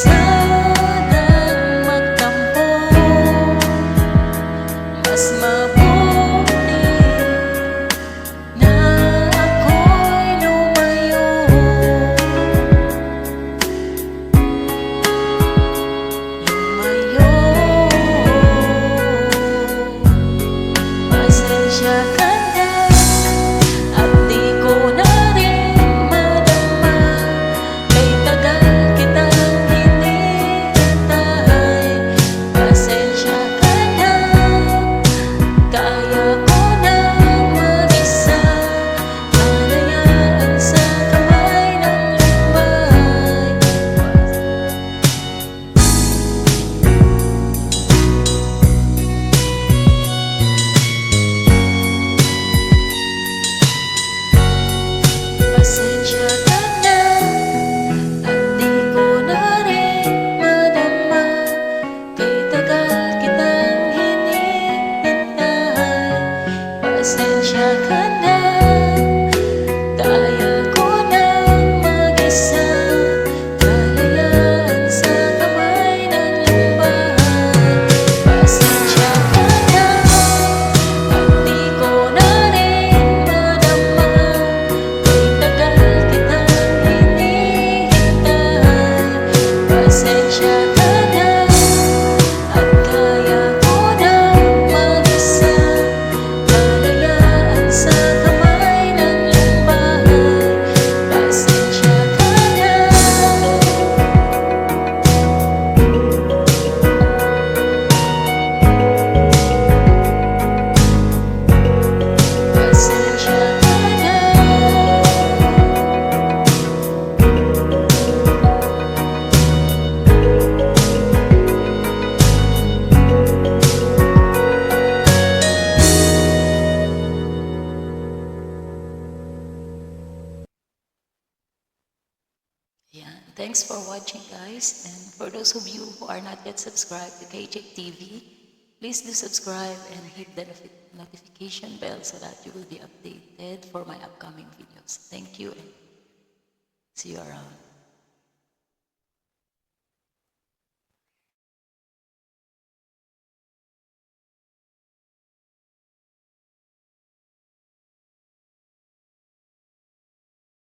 sanang magtampo, mas mabuti na ako'y lumayo. Pasensya ka na at di ko na rin madama, kay tagal kitang hinihintay. Pasensya ka na, kaya ko nang mag-isa, malayaan sa kamay ng lumbay. Pasensya ka na at di ko na rin madama, kay tagal kitang hinihintay. Pasensya ka na, kaya ko nang mag-isa, kalayaan sa kamay ng lumbay. Pasensya ka na at di ko na rin madama, kay tagal kitang hinihintay. Pasensya ka na at kaya ko nang mag-isa, kalayaan sa kamay ng lumbay. Pasensya ka na. Pasensya ka na. Yeah, thanks for watching, guys. And for those of you who are not yet subscribed to KJ TV, please do subscribe and hit the notification bell so that you will be updated for my upcoming videos. Thank you and see you around.